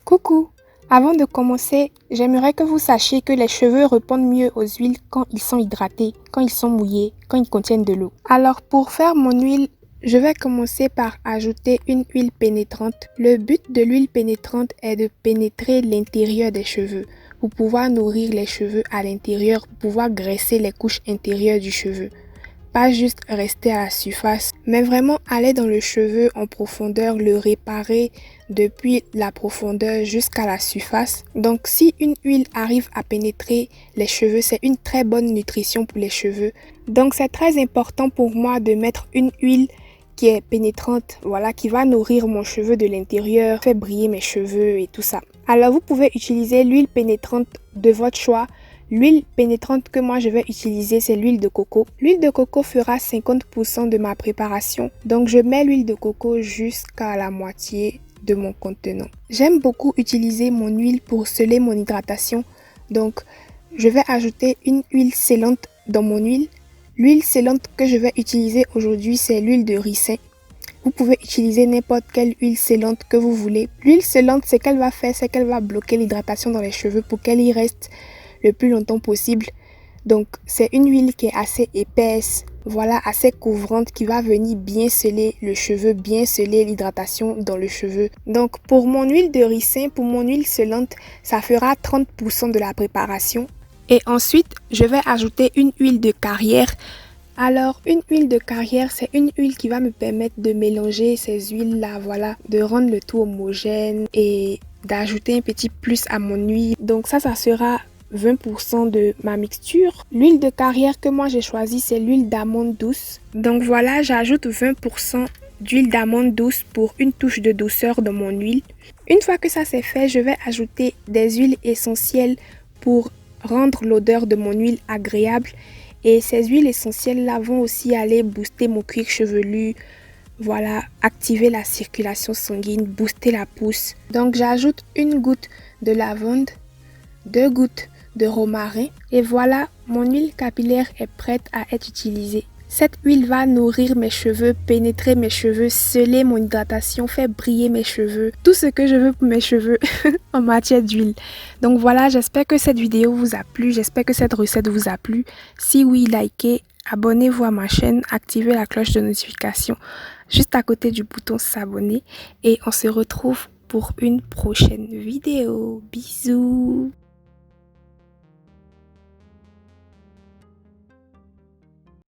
Coucou! Avant de commencer, j'aimerais que vous sachiez que les cheveux répondent mieux aux huiles quand ils sont hydratés, quand ils sont mouillés, quand ils contiennent de l'eau. Alors pour faire mon huile, je vais commencer par ajouter une huile pénétrante. Le but de l'huile pénétrante est de pénétrer l'intérieur des cheveux pour pouvoir nourrir les cheveux à l'intérieur, pour pouvoir graisser les couches intérieures du cheveu. Pas juste rester à la surface, mais vraiment aller dans le cheveu en profondeur, le réparer depuis la profondeur jusqu'à la surface. Donc si une huile arrive à pénétrer les cheveux, c'est une très bonne nutrition pour les cheveux. Donc c'est très important pour moi de mettre une huile qui est pénétrante, voilà, qui va nourrir mon cheveu de l'intérieur, faire briller mes cheveux et tout ça. Alors vous pouvez utiliser l'huile pénétrante de votre choix. L'huile pénétrante que moi je vais utiliser, c'est l'huile de coco. L'huile de coco fera 50% de ma préparation. Donc je mets l'huile de coco jusqu'à la moitié de mon contenant. J'aime beaucoup utiliser mon huile pour sceller mon hydratation. Donc je vais ajouter une huile scellante dans mon huile. L'huile scellante que je vais utiliser aujourd'hui, c'est l'huile de ricin. Vous pouvez utiliser n'importe quelle huile scellante que vous voulez. L'huile scellante, ce qu'elle va faire, c'est qu'elle va bloquer l'hydratation dans les cheveux pour qu'elle y reste le plus longtemps possible. Donc c'est une huile qui est assez épaisse, voilà, assez couvrante, qui va venir bien sceller le cheveu, bien sceller l'hydratation dans le cheveu. Donc pour mon huile de ricin, pour mon huile scellante, ça fera 30% de la préparation. Et ensuite, je vais ajouter une huile de carrière. Alors, une huile de carrière, c'est une huile qui va me permettre de mélanger ces huiles-là, voilà, de rendre le tout homogène et d'ajouter un petit plus à mon huile. Donc ça sera 20% de ma mixture. L'huile de carrière que moi j'ai choisie, c'est l'huile d'amande douce. Donc voilà, j'ajoute 20% d'huile d'amande douce pour une touche de douceur dans mon huile. Une fois que ça c'est fait, je vais ajouter des huiles essentielles pour rendre l'odeur de mon huile agréable. Et ces huiles essentielles-là vont aussi aller booster mon cuir chevelu, voilà, activer la circulation sanguine, booster la pousse. Donc j'ajoute une goutte de lavande, 2 gouttes de romarin et voilà, mon huile capillaire est prête à être utilisée. Cette huile va nourrir mes cheveux, pénétrer mes cheveux, sceller mon hydratation, faire briller mes cheveux, tout ce que je veux pour mes cheveux en matière d'huile. Donc voilà, j'espère que cette vidéo vous a plu, j'espère que cette recette vous a plu. Si oui, likez, abonnez-vous à ma chaîne, activez la cloche de notification juste à côté du bouton s'abonner et on se retrouve pour une prochaine vidéo. Bisous!